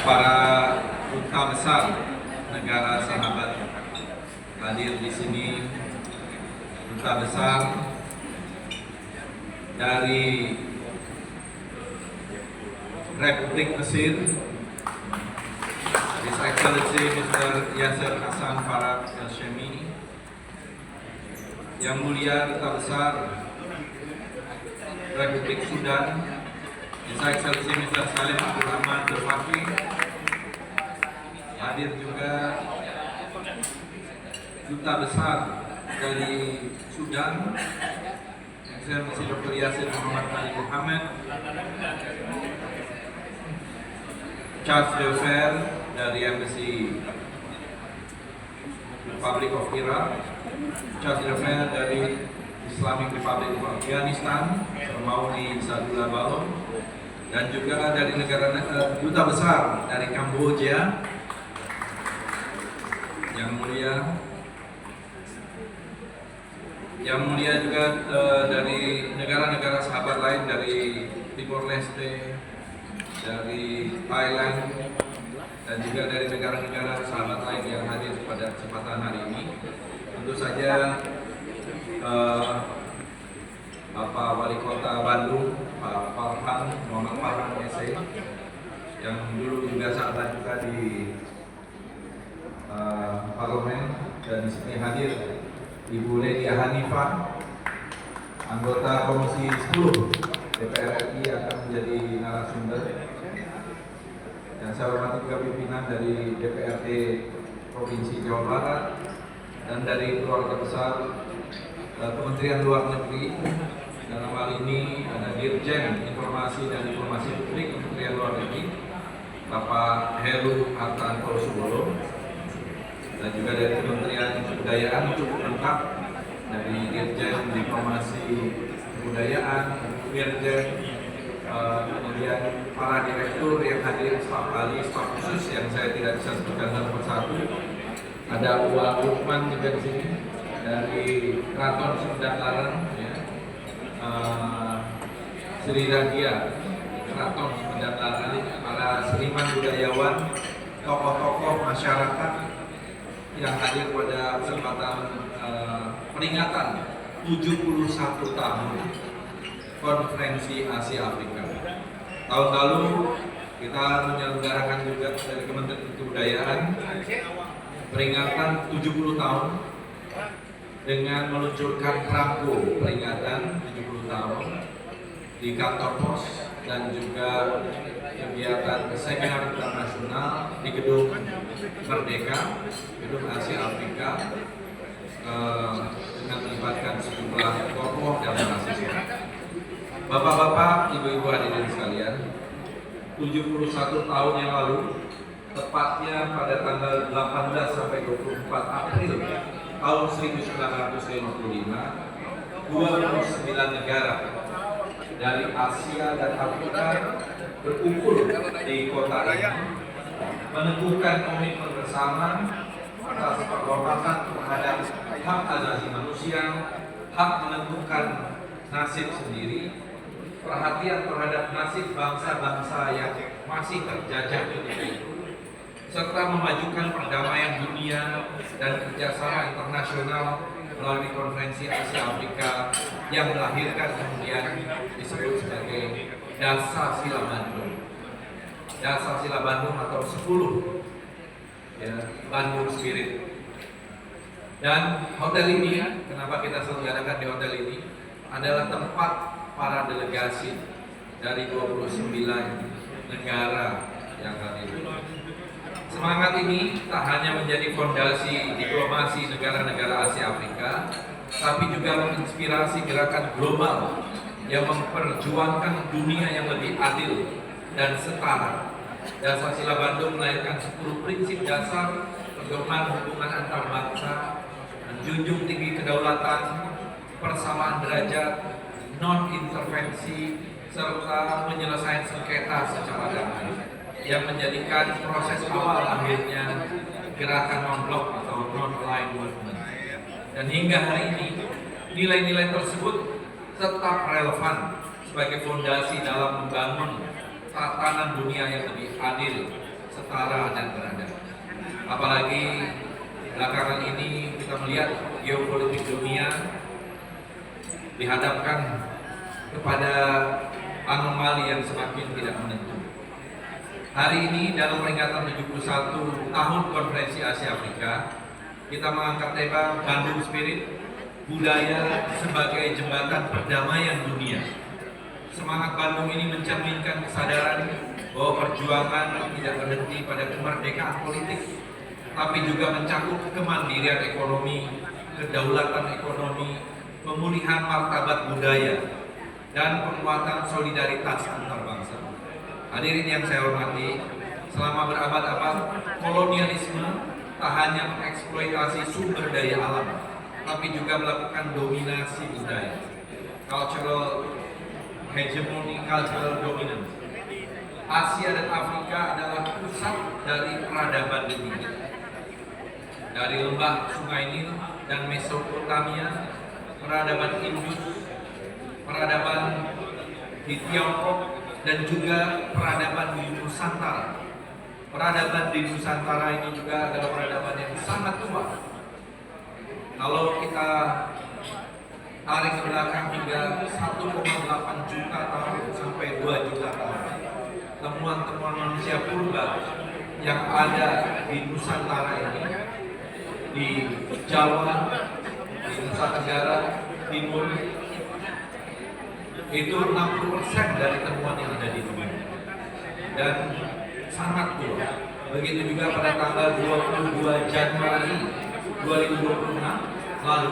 para duta besar negara sahabat hadir di sini, duta besar dari Republik Mesir, His Excellency Mr. Yasser Hassan Farag El-Shemi, Yang Mulia Duta Besar Republik Sudan, His Excellency Mr. Salim Abdul Rahman Al-Fakih. Hadir juga Duta Besar dari Sudan, Excellency Dr. Yasir Muhammad Ali Muhammad, Charles d'Affaires dari Embassy Republic of Iraq, Charles d'Affaires dari Islamic Republic of Afghanistan, Sermauni Sadullah Balon, dan juga dari negara duta besar dari Kamboja, Yang Mulia juga dari negara-negara sahabat lain dari Timor Leste, dari Thailand, dan juga dari negara-negara sahabat lain yang hadir pada kesempatan hari ini. Tentu saja Bapak Wali Kota Bandung, Pak Farhan Muhammad Farhan SE, yang dulu juga sahabat juga di parlemen, dan di sini hadir Ibu Ledia Hanifah, anggota Komisi 10 DPR RI akan menjadi narasumber. Dan saya hormati juga pimpinan dari DPRD Provinsi Jawa Barat dan dari keluarga besar Kementerian Luar Negeri. Dalam hal ini ada Dirjen Informasi dan Diplomasi Publik Kementerian Luar Negeri, Bapak Heru Hartanto Subolo, dan juga dari Kementerian Kebudayaan cukup lengkap, dari Dirjen Diplomasi Kebudayaan, Dirjen, kemudian para direktur yang hadir, staf ahli, staf khusus yang saya tidak bisa sebutkan satu persatu. Ada Uwa Lukman juga di sini dari Keraton Sunda Larang, ya. Sri Radia Keraton Sunda Larang, para seniman budayawan, tokoh-tokoh masyarakat yang hadir pada kesempatan peringatan 71 tahun Konferensi Asia Afrika. Tahun lalu kita menyelenggarakan juga dari Kementerian Kebudayaan peringatan 70 tahun dengan meluncurkan perangko peringatan 70 tahun di kantor pos, dan juga kegiatan seminar internasional di Gedung Merdeka, Gedung Asia Afrika, dengan melibatkan sejumlah tokoh dan mahasiswa. Bapak-bapak, ibu-ibu hadirin sekalian, 71 tahun yang lalu, tepatnya pada tanggal 18 sampai 24 April tahun 1955, 29 negara dari Asia dan Afrika berkumpul di kota ini, menentukan komitmen bersama atas penghormatan terhadap hak asasi manusia, hak menentukan nasib sendiri, perhatian terhadap nasib bangsa-bangsa yang masih terjajah itu, serta memajukan perdamaian dunia dan kerjasama internasional melalui Konferensi Asia Afrika yang melahirkan kemudian disebut sebagai Dasar Sila Bandung. Dasar Sila Bandung atau 10, ya, Bandung Spirit. Dan hotel ini, kenapa kita selenggarakan di hotel ini, adalah tempat para delegasi dari 29 negara yang hadir. Semangat ini tak hanya menjadi fondasi diplomasi negara-negara Asia Afrika, tapi juga menginspirasi gerakan global yang memperjuangkan dunia yang lebih adil dan setara. Dasar Sila Bandung melahirkan 10 prinsip dasar pedoman hubungan antar bangsa, menjunjung tinggi kedaulatan, persamaan derajat, non-intervensi, serta penyelesaian sengketa secara damai, yang menjadikan proses awal akhirnya gerakan non-blok atau non-aligned movement. Dan hingga hari ini, nilai-nilai tersebut tetap relevan sebagai fondasi dalam membangun tatanan dunia yang lebih adil, setara dan beradab. Apalagi belakangan ini kita melihat geopolitik dunia dihadapkan kepada anomali yang semakin tidak menentu. Hari ini dalam peringatan 71 tahun Konferensi Asia Afrika, kita mengangkat tema Bandung Spirit, budaya sebagai jembatan perdamaian dunia. Semangat Bandung ini mencerminkan kesadaran bahwa perjuangan tidak berhenti pada kemerdekaan politik, tapi juga mencakup kemandirian ekonomi, kedaulatan ekonomi, pemulihan martabat budaya, dan penguatan solidaritas antar bangsa. Hadirin yang saya hormati, selama berabad-abad kolonialisme tak hanya mengeksploitasi sumber daya alam, tapi juga melakukan dominasi budaya, cultural hegemony, cultural dominance. Asia dan Afrika adalah pusat dari peradaban dunia. Dari lembah Sungai Nil dan Mesopotamia, peradaban Indus, peradaban di Tiongkok, dan juga peradaban di Nusantara. Peradaban di Nusantara ini juga adalah peradaban yang sangat tua. Kalau kita tarik ke belakang hingga 1,8 juta tahun sampai 2 juta tahun, temuan-temuan manusia purba yang ada di Nusantara ini, di Jawa, di Nusa Tenggara Timur, itu 60% dari temuan yang ada di dunia dan sangat tua. Begitu juga pada tanggal 22 Januari 2026 lalu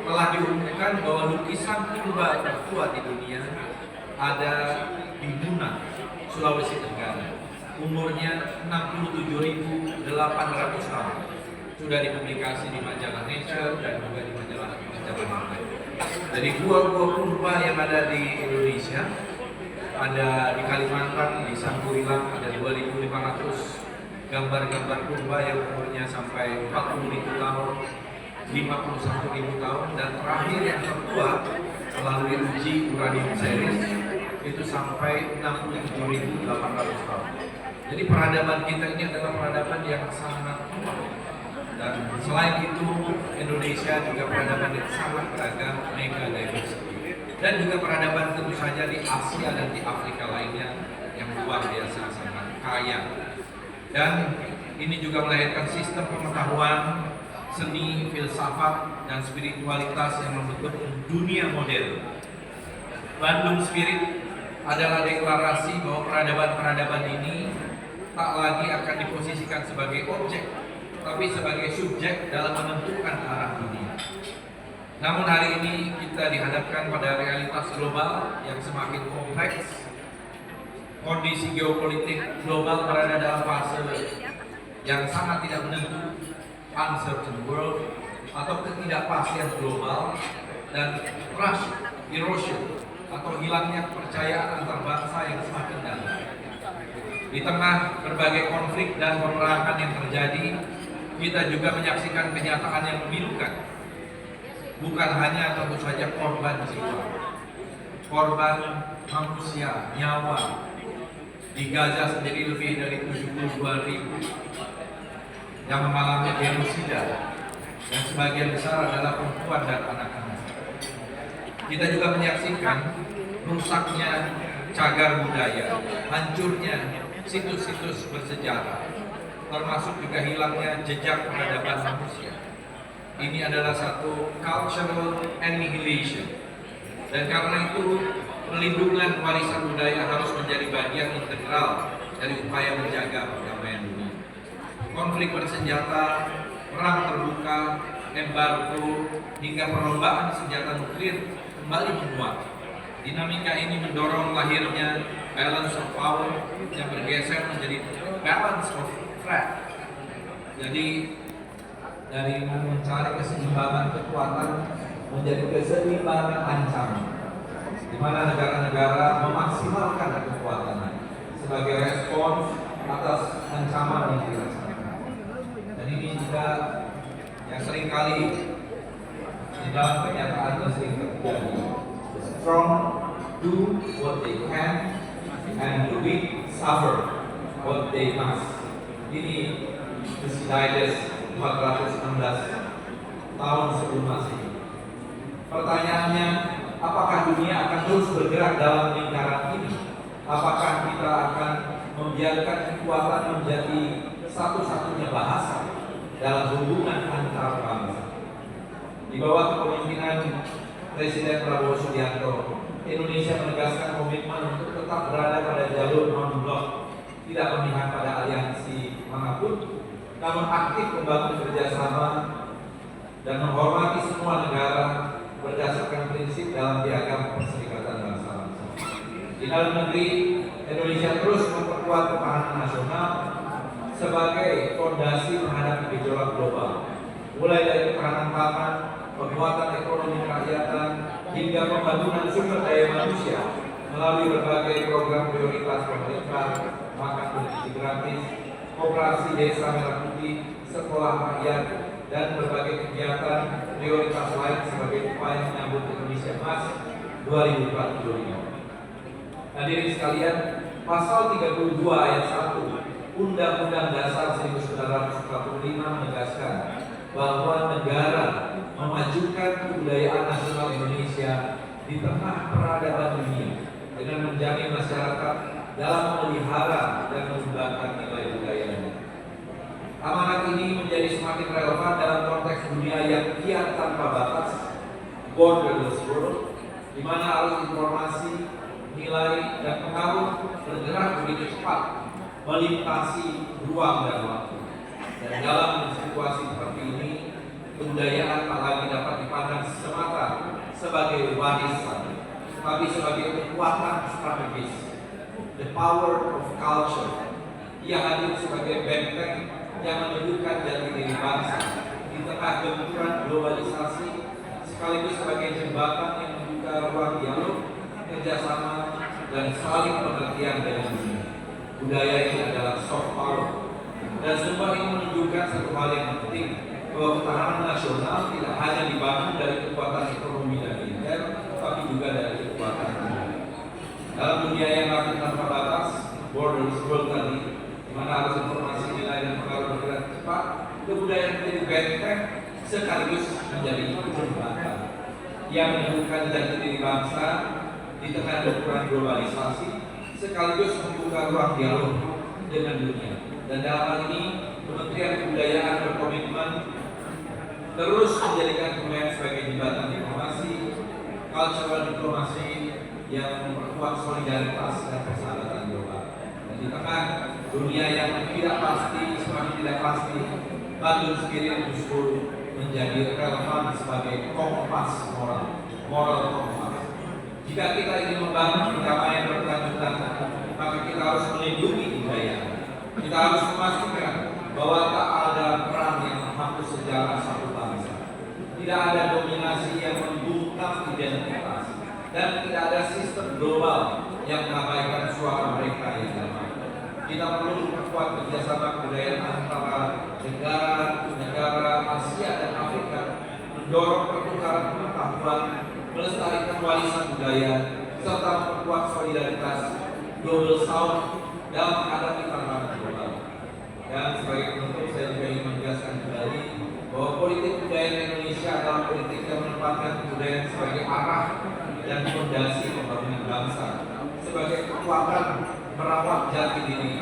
telah diumumkan bahwa lukisan purba tertua di dunia ada di Muna, Sulawesi Tenggara. Umurnya 67.800 tahun. Sudah dipublikasi di majalah Nature dan juga di majalah lain. Dari gua-gua purba yang ada di Indonesia, ada di Kalimantan, di Sanggurilang ada 2.500 gambar-gambar purba yang umurnya sampai 40.000 tahun, 51.000 tahun, dan terakhir yang tertua melalui uji uranium series itu sampai 67.800 tahun. Jadi peradaban kita ini adalah peradaban yang sangat tua. Dan selain itu, Indonesia juga peradaban yang sangat beragam, mega diversity. Dan juga peradaban tentu saja di Asia dan di Afrika lainnya yang luar biasa sangat kaya. Dan ini juga melahirkan sistem pengetahuan, seni, filsafat, dan spiritualitas yang membentuk dunia modern. Bandung Spirit adalah deklarasi bahwa peradaban-peradaban ini tak lagi akan diposisikan sebagai objek, tapi sebagai subjek dalam menentukan arah dunia. Namun hari ini kita dihadapkan pada realitas global yang semakin kompleks. Kondisi geopolitik global berada dalam fase yang sangat tidak menentu, uncertain world, atau ketidakpastian global, dan trust erosion atau hilangnya kepercayaan antar bangsa yang semakin dalam. Di tengah berbagai konflik dan peperangan yang terjadi, kita juga menyaksikan kenyataan yang memilukan. Bukan hanya tentu saja korban jiwa, korban manusia, nyawa. Di Gaza sendiri lebih dari 72.000 yang mengalami genosida, dan sebagian besar adalah perempuan dan anak-anak. Kita juga menyaksikan rusaknya cagar budaya, hancurnya situs-situs bersejarah, termasuk juga hilangnya jejak peradaban manusia. Ini adalah satu cultural annihilation, dan karena itu pelindungan warisan budaya harus menjadi bagian integral dari upaya menjaga perdamaian dunia. Konflik bersenjata, perang terbuka, embargo, hingga perlombaan senjata nuklir kembali menguat. Dinamika ini mendorong lahirnya balance of power yang bergeser menjadi balance of threat. Jadi dari mencari keseimbangan kekuatan menjadi keseimbangan ancaman, di mana negara-negara memaksimalkan kekuatannya sebagai respons atas ancaman yang dirasakan. Dan ini juga yang seringkali di dalam kenyataan sering terjadi. Strong do what they can and the weak suffer. birthday Mas. Ini Thucydides 416 tahun sebelum Masehi. Pertanyaannya, apakah dunia akan terus bergerak dalam lingkaran ini? Apakah kita akan membiarkan kekuatan menjadi satu-satunya bahasa dalam hubungan antar bangsa? Di bawah kepemimpinan Presiden Prabowo Subianto, Indonesia menegaskan komitmen untuk tetap berada pada jalur non-blok, tidak memihak pada aliansi manapun, namun aktif membangun kerjasama dan menghormati semua negara berdasarkan prinsip dalam piagam Perserikatan Bangsa-Bangsa. Di dalam negeri, Indonesia terus memperkuat ketahanan nasional sebagai fondasi menghadapi gejolak global, mulai dari ketahanan pangan, penguatan ekonomi kerakyatan, hingga pembangunan sumber daya manusia melalui berbagai program prioritas pemerintah, makan bergizi gratis, koperasi desa merah putih, sekolah rakyat, dan berbagai kegiatan prioritas lain sebagai upaya menyambut Indonesia Emas 2045. Hadirin sekalian, pasal 32 ayat 1 Undang-Undang Dasar 1945 menegaskan bahwa negara memajukan kebudayaan nasional Indonesia di tengah peradaban dunia dengan menjamin masyarakat dalam memelihara dan mengembangkan nilai budayanya. Amanat ini menjadi semakin relevan dalam konteks dunia yang kian tanpa batas, borderless world, di mana arus informasi, nilai, dan pengaruh bergerak begitu cepat melintasi ruang dan waktu. Dan dalam situasi seperti ini, kebudayaan tak lagi dapat dipandang semata sebagai warisan, tapi sebagai kekuatan strategis. The power of culture. Ia hadir sebagai benteng yang menunjukkan jati diri bangsa di tengah gempuran globalisasi, sekaligus sebagai jembatan yang membuka ruang dialog, kerjasama, dan saling pengertian dengan dunia. Budaya ini adalah soft power, dan semua ini menunjukkan satu hal yang penting, bahwa ketahanan nasional tidak hanya dibangun dari kekuatan ekonomi dan militer, tapi juga dari kekuatan budaya. Dalam dunia yang makin tanpa batas, borderless world tadi, di mana arus informasi, nilai, dan pengaruh bergerak cepat, kebudayaan menjadi benteng sekaligus menjadi jembatan yang menunjukkan jati diri bangsa di tengah gempuran globalisasi, sekaligus membuka ruang dialog dengan dunia. Dan dalam hal ini, Kementerian Kebudayaan berkomitmen terus menjadikan kebudayaan sebagai jembatan diplomasi, cultural diplomasi yang memperkuat solidaritas dan persahabatan global. Dan di tengah dunia yang tidak pasti, semakin tidak pasti, Bandung Spirit justru menjadi relevan sebagai kompas moral kompas. Jika kita ingin membangun perdamaian berkelanjutan, maka kita harus melindungi budaya. Kita harus memastikan bahwa tak ada perang yang menghapus sejarah satu bangsa. Tidak ada dominasi yang membungkam identitas, dan tidak ada sistem global yang mengabaikan suara mereka yang damai. Kita perlu memperkuat kerjasama kebudayaan antara negara Asia dan Afrika, mendorong pertukaran pengetahuan, melestarikan warisan budaya, serta memperkuat solidaritas Global South dalam menghadapi tantangan global. Dan sebagai penutup, saya juga ingin menegaskan kembali bahwa politik kebudayaan Indonesia adalah politik yang menempatkan kebudayaan sebagai arah dan fondasi pembangunan bangsa, sebagai kekuatan merawat jati diri,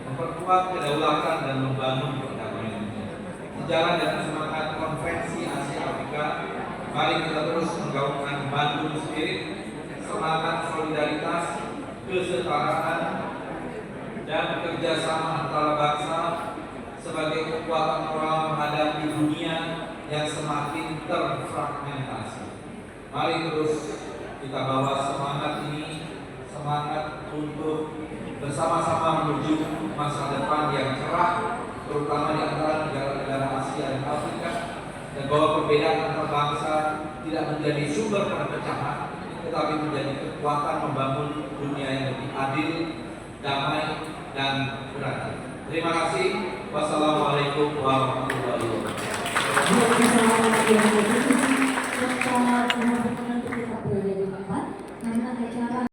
memperkuat kedaulatan, dan membangun perdamaian dunia. Sejalan dengan semangat Konferensi Asia Afrika, mari kita terus menggaungkan Bandung Spirit, semangat solidaritas, kesetaraan, dan kerjasama antara bangsa sebagai kekuatan moral menghadapi dunia yang semakin terfragmentasi. Mari terus kita bawa semangat ini, semangat untuk bersama-sama menuju masa depan yang cerah, terutama di antara negara-negara Asia dan Afrika, dan bahwa perbedaan antar bangsa tidak menjadi sumber perpecahan, tetapi menjadi kekuatan membangun dunia yang lebih adil, damai, dan beradab. Terima kasih. Wassalamualaikum warahmatullahi wabarakatuh.